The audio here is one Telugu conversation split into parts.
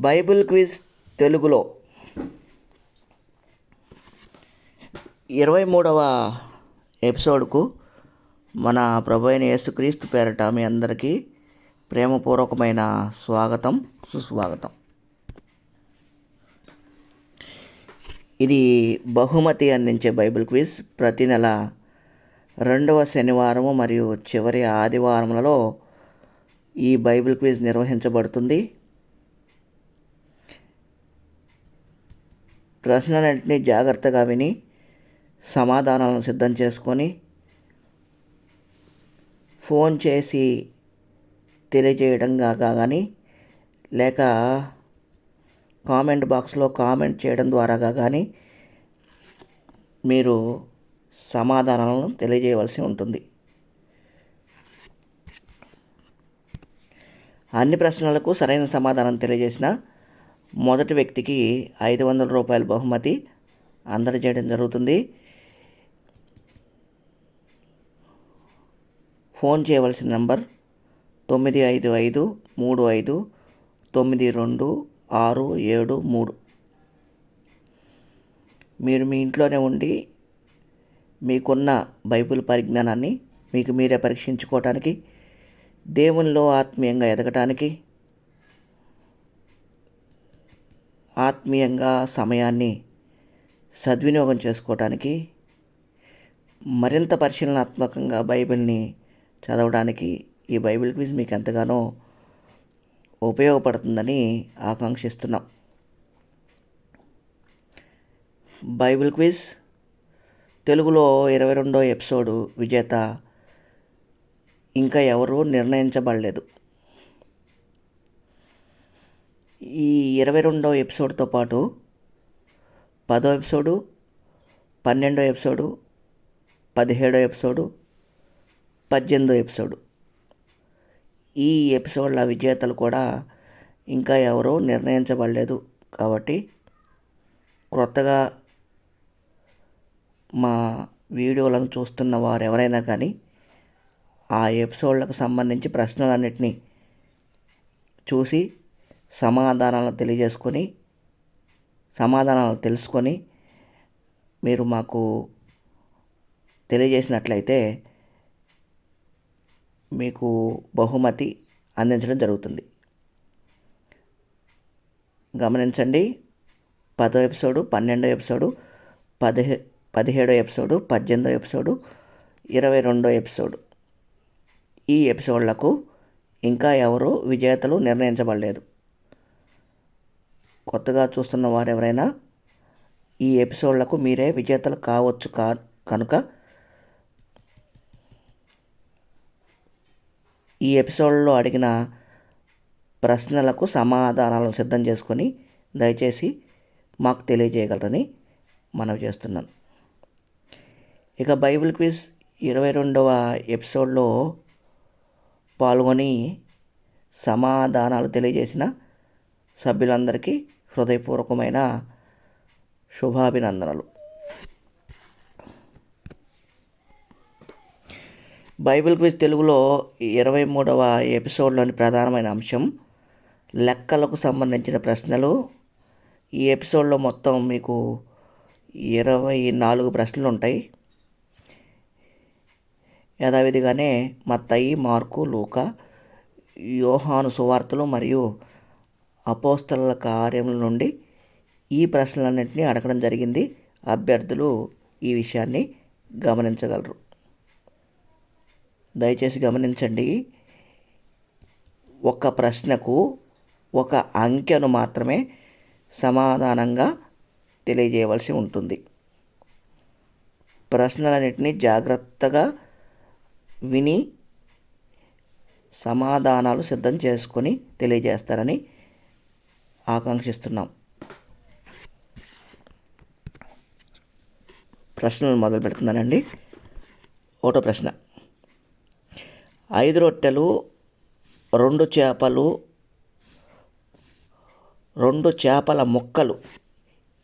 బైబిల్ క్విజ్ తెలుగులో 23వ ఎపిసోడ్కు మన ప్రభు అయిన యేసుక్రీస్తు పేరట మీ అందరికీ ప్రేమపూర్వకమైన స్వాగతం, సుస్వాగతం. ఇది బహుమతి అందించే బైబిల్ క్విజ్. ప్రతి నెల 2వ శనివారము మరియు చివరి ఆదివారములలో ఈ బైబిల్ క్విజ్ నిర్వహించబడుతుంది. ప్రశ్నలన్నింటినీ జాగ్రత్తగా విని సమాధానాలను సిద్ధం చేసుకొని ఫోన్ చేసి తెలియజేయడంగా కానీ లేక కామెంట్ బాక్స్లో కామెంట్ చేయడం ద్వారా కానీ మీరు సమాధానాలను తెలియజేయవలసి ఉంటుంది. అన్ని ప్రశ్నలకు సరైన సమాధానం తెలియజేసిన మొదటి వ్యక్తికి 500 రూపాయల బహుమతి అందజేయడం జరుగుతుంది. ఫోన్ చేయవలసిన నంబర్ 95535926673. మీరు మీ ఇంట్లోనే ఉండి మీకున్న బైబిల్ పరిజ్ఞానాన్ని మీకు మీరే పరీక్షించుకోవటానికి, దేవునిలో ఆత్మీయంగా ఎదగటానికి, ఆత్మీయంగా సమయాన్ని సద్వినియోగం చేసుకోవటానికి, మరింత పరిశీలనాత్మకంగా బైబిల్ని చదవడానికి ఈ బైబిల్ క్విజ్ మీకు ఎంతగానో ఉపయోగపడుతుందని ఆకాంక్షిస్తున్నాం. బైబిల్ క్విజ్ తెలుగులో 22వ ఎపిసోడు విజేత ఇంకా ఎవరూ నిర్ణయించబడలేదు. ఈ 22వ ఎపిసోడ్తో పాటు 10వ ఎపిసోడు, 12వ ఎపిసోడు, 17వ ఎపిసోడు, 18వ ఎపిసోడు ఈ ఎపిసోడ్ల విజేతలు కూడా ఇంకా ఎవరూ నిర్ణయించబడలేదు. కాబట్టి క్రొత్తగా మా వీడియోలను చూస్తున్న వారు ఎవరైనా కానీ ఆ ఎపిసోడ్లకు సంబంధించి ప్రశ్నలన్నింటినీ చూసి సమాధానాలు తెలుసుకొని మీరు మాకు తెలియజేసినట్లయితే మీకు బహుమతి అందించడం జరుగుతుంది. గమనించండి, 10వ ఎపిసోడు, 12వ ఎపిసోడు, 17వ ఎపిసోడు, 18వ ఎపిసోడు, 22వ ఎపిసోడు ఈ ఎపిసోడ్లకు ఇంకా ఎవరు విజేతలు నిర్ణయించబడలేదు. కొత్తగా చూస్తున్న వారు ఎవరైనా ఈ ఎపిసోడ్లకు మీరే విజేతలు కావచ్చు. కనుక ఈ ఎపిసోడ్లో అడిగిన ప్రశ్నలకు సమాధానాలను సిద్ధం చేసుకొని దయచేసి మాకు తెలియజేయగలరని మనవి చేస్తున్నాను. ఇక బైబిల్ క్విజ్ 22వ ఎపిసోడ్లో పాల్గొని సమాధానాలు తెలియజేసిన సభ్యులందరికీ హృదయపూర్వకమైన శుభాభినందనలు. బైబిల్ క్విజ్ తెలుగులో 23వ ఎపిసోడ్లోని ప్రధానమైన అంశం లెక్కలకు సంబంధించిన ప్రశ్నలు. ఈ ఎపిసోడ్లో మొత్తం మీకు 24 ప్రశ్నలు ఉంటాయి. యథావిధిగానే మత్తయి, మార్కు, లూకా, యోహాను సువార్తలు మరియు అపోస్తలుల కార్యముల నుండి ఈ ప్రశ్నలన్నింటినీ అడగడం జరిగింది. అభ్యర్థులు ఈ విషయాన్ని గమనించగలరు. దయచేసి గమనించండి, ఒక ప్రశ్నకు ఒక అంకెను మాత్రమే సమాధానంగా తెలియజేయవలసి ఉంటుంది. ప్రశ్నలన్నింటినీ జాగ్రత్తగా విని సమాధానాలు సిద్ధం చేసుకొని తెలియజేస్తారని ఆకాంక్షిస్తున్నాం. ప్రశ్నలు మొదలు పెడుతున్నానండి. 1వ ప్రశ్న, 5 రొట్టెలు, 2 చేపలు, 2 చేపల ముక్కలు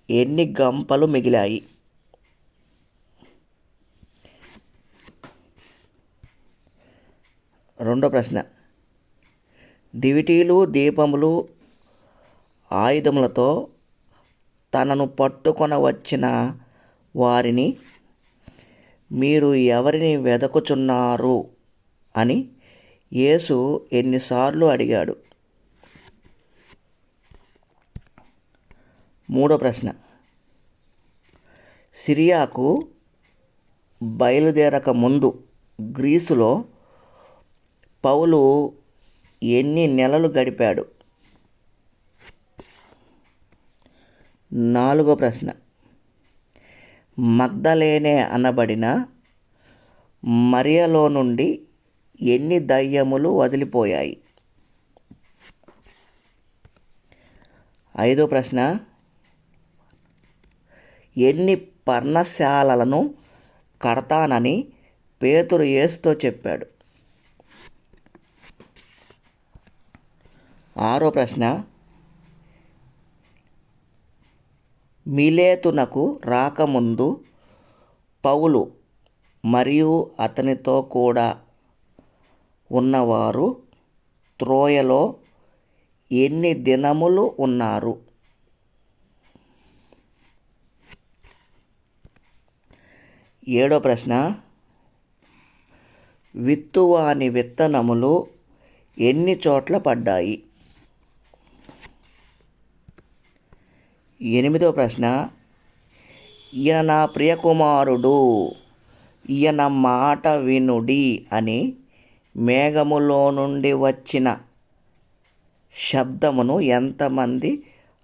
ఎన్ని గంపలు మిగిలాయి? 2వ ప్రశ్న, దివిటీలు, దీపములు ఆయుధములతో తనను పట్టుకొన వచ్చిన వారిని, మీరు ఎవరిని వెదకుచున్నారు అని యేసు ఎన్నిసార్లు అడిగాడు? మూడో ప్రశ్న, సిరియాకు బయలుదేరక ముందు గ్రీసులో పౌలు ఎన్ని నెలలు గడిపాడు? నాలుగో ప్రశ్న, మగ్దలేనే అనబడిన మరియలో నుండి ఎన్ని దయ్యములు వదిలిపోయాయి? ఐదో ప్రశ్న, ఎన్ని పర్ణశాలలను కడతానని పేతురు యేసుతో చెప్పాడు? ఆరో ప్రశ్న, మిలేతునకు రాకముందు పౌలు మరియు అతనితో కూడా ఉన్నవారు త్రోయలో ఎన్ని దినములు ఉన్నారు? ఏడో ప్రశ్న, విత్తువాని విత్తనములు ఎన్ని చోట్ల పడ్డాయి? ఎనిమిదో ప్రశ్న, ఈయన నా ప్రియకుమారుడు, ఈయన మాట వినుడి అని మేఘములో నుండి వచ్చిన శబ్దమును ఎంతమంది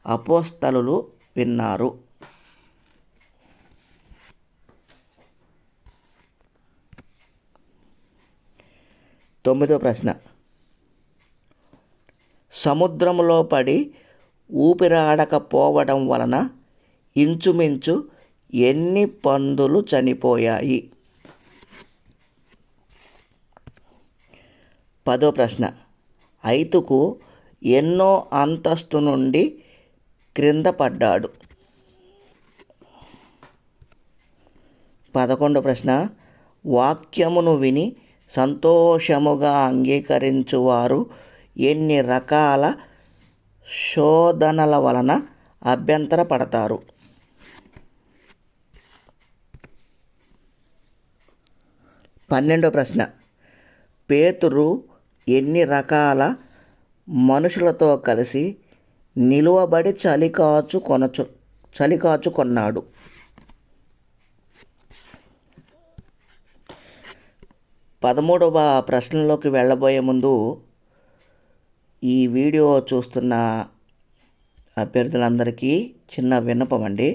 అపోస్తలులు విన్నారు? తొమ్మిదో ప్రశ్న, సముద్రములో పడి ఊపిరాడకపోవడం వలన ఇంచుమించు ఎన్ని పందులు చనిపోయాయి? పదో ప్రశ్న, ఐతుకు ఎన్నో అంతస్తు నుండి క్రింద పడ్డాడు? 11వ ప్రశ్న, వాక్యమును విని సంతోషముగా అంగీకరించువారు ఎన్ని రకాల శోధనల వలన అభ్యంతర పడతారు? 12వ ప్రశ్న, పేతురు ఎన్ని రకాల మనుషులతో కలిసి నిలువబడి చలి కాచుకొన్నాడు? 13వ ప్రశ్నలోకి వెళ్ళబోయే ముందు ఈ వీడియో చూస్తున్న అభ్యర్థులందరికీ చిన్న విన్నపం అండి.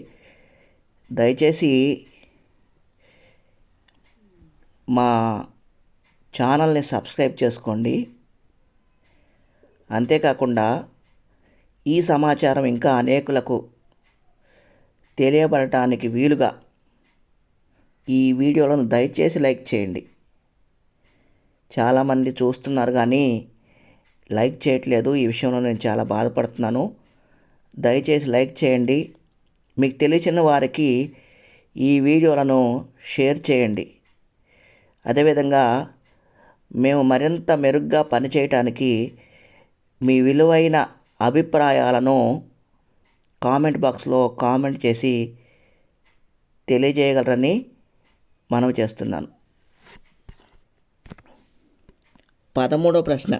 దయచేసి మా ఛానల్ని సబ్స్క్రైబ్ చేసుకోండి. అంతేకాకుండా ఈ సమాచారం ఇంకా అనేకులకు తెలియబడటానికి వీలుగా ఈ వీడియోలను దయచేసి లైక్ చేయండి. చాలామంది చూస్తున్నారు కానీ లైక్ చేయట్లేదు. ఈ విషయంలో నేను చాలా బాధపడుతున్నాను. దయచేసి లైక్ చేయండి. మీకు తెలిసిన వారికి ఈ వీడియోలను షేర్ చేయండి. అదేవిధంగా మేము మరింత మెరుగ్గా పనిచేయటానికి మీ విలువైన అభిప్రాయాలను కామెంట్ బాక్స్లో కామెంట్ చేసి తెలియజేయగలరని మనవి చేస్తున్నాను. 13వ ప్రశ్న,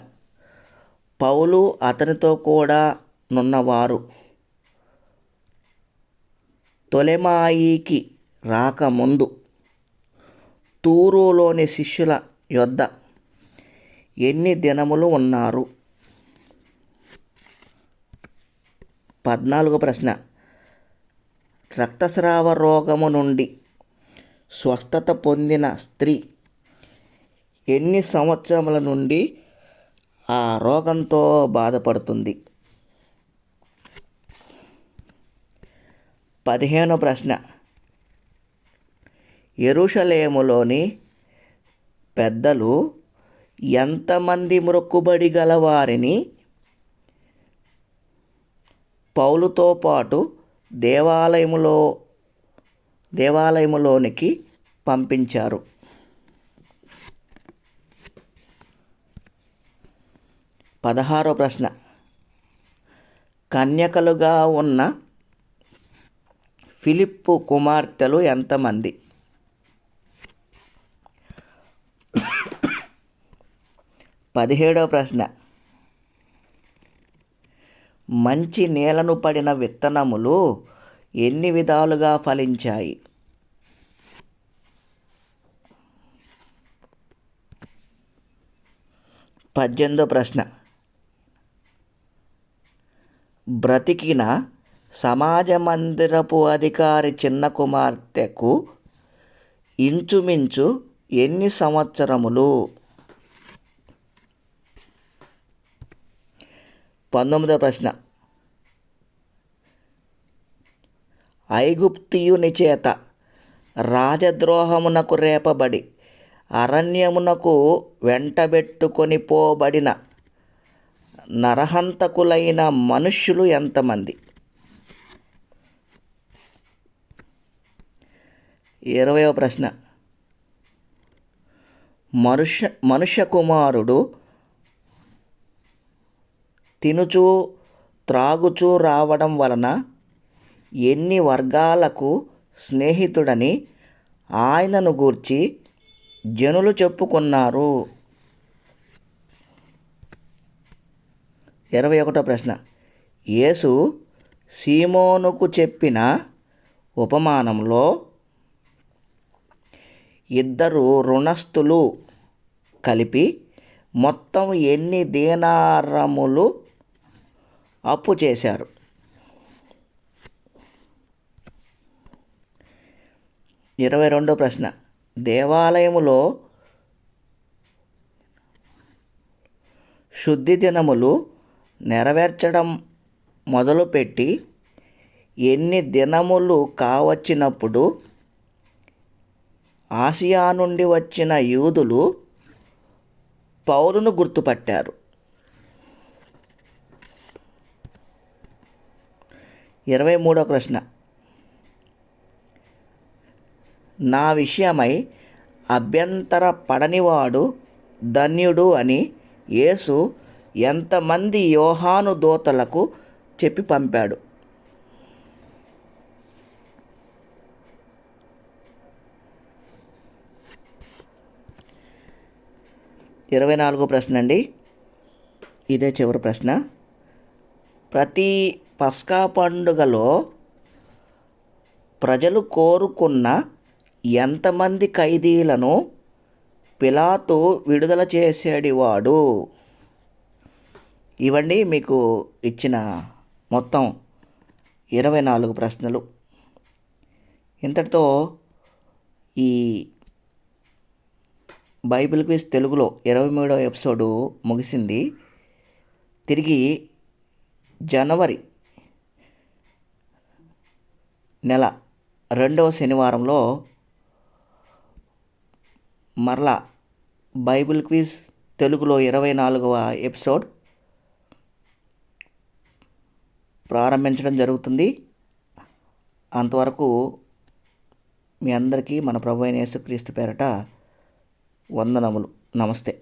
పౌలు అతనితో కూడా నున్నవారు తొలెమాయికి రాకముందు తూరులోని శిష్యుల యొద్ద ఎన్ని దినములు ఉన్నారు? 14వ ప్రశ్న, రక్తస్రావ రోగము నుండి స్వస్థత పొందిన స్త్రీ ఎన్ని సంవత్సరముల నుండి ఆ రోగంతో బాధపడుతుంది? 15వ ప్రశ్న, యెరూషలేములోని పెద్దలు ఎంతమంది మొక్కుబడి గలవారిని పౌలుతో పాటు దేవాలయములోనికి పంపించారు? 16వ ప్రశ్న, కన్యకలుగా ఉన్న ఫిలిప్పు కుమార్తెలు ఎంతమంది? 17వ ప్రశ్న, మంచి నేలను పడిన విత్తనములు ఎన్ని విధాలుగా ఫలించాయి? 18వ ప్రశ్న, బ్రతికిన సమాజ మందిరపు అధికారి చిన్న కుమార్తెకు ఇంచుమించు ఎన్ని సంవత్సరములు? 19వ ప్రశ్న, ఐగుప్తియుని చేత రాజద్రోహమునకు రేపబడి అరణ్యమునకు వెంటబెట్టుకొని పోబడిన నరహంతకులైన మనుష్యులు ఎంతమంది? 20వ ప్రశ్న, మనుష్య కుమారుడు తినుచూ త్రాగుచూ రావడం వలన ఎన్ని వర్గాలకు స్నేహితుడని ఆయనను గూర్చి జనులు చెప్పుకున్నారు? 21వ ప్రశ్న, యేసు సీమోనుకు చెప్పిన ఉపమానంలో ఇద్దరు రుణస్థులు కలిపి మొత్తం ఎన్ని దీనారములు అప్పు చేశారు? 22వ ప్రశ్న, దేవాలయములో శుద్ధి దినములు నెరవేర్చడం మొదలుపెట్టి ఎన్ని దినములు కావచ్చినప్పుడు ఆసియా నుండి వచ్చిన యూదులు పౌలును గుర్తుపట్టారు? 23వ ప్రశ్న, నా విషయమై అభ్యంతర పడనివాడు ధన్యుడు అని యేసు ఎంతమంది యోహాను దూతలకు చెప్పి పంపాడు? 24వ ప్రశ్న అండి, ఇదే చివరి ప్రశ్న. ప్రతి పస్కా పండుగలో ప్రజలు కోరుకున్న ఎంతమంది ఖైదీలను పిలాతు విడుదల చేసేవాడు? ఇవండి మీకు ఇచ్చిన మొత్తం 24 ప్రశ్నలు. ఇంతటితో ఈ బైబిల్ క్విజ్ తెలుగులో 23వ ఎపిసోడు ముగిసింది. తిరిగి జనవరి నెల 2వ శనివారంలో మరలా బైబిల్ క్విజ్ తెలుగులో 24వ ఎపిసోడ్ ప్రారంభించడం జరుగుతుంది. అంతవరకు మీ అందరికీ మన ప్రభు అయిన యేసుక్రీస్తు పేరట వందనములు. నమస్తే.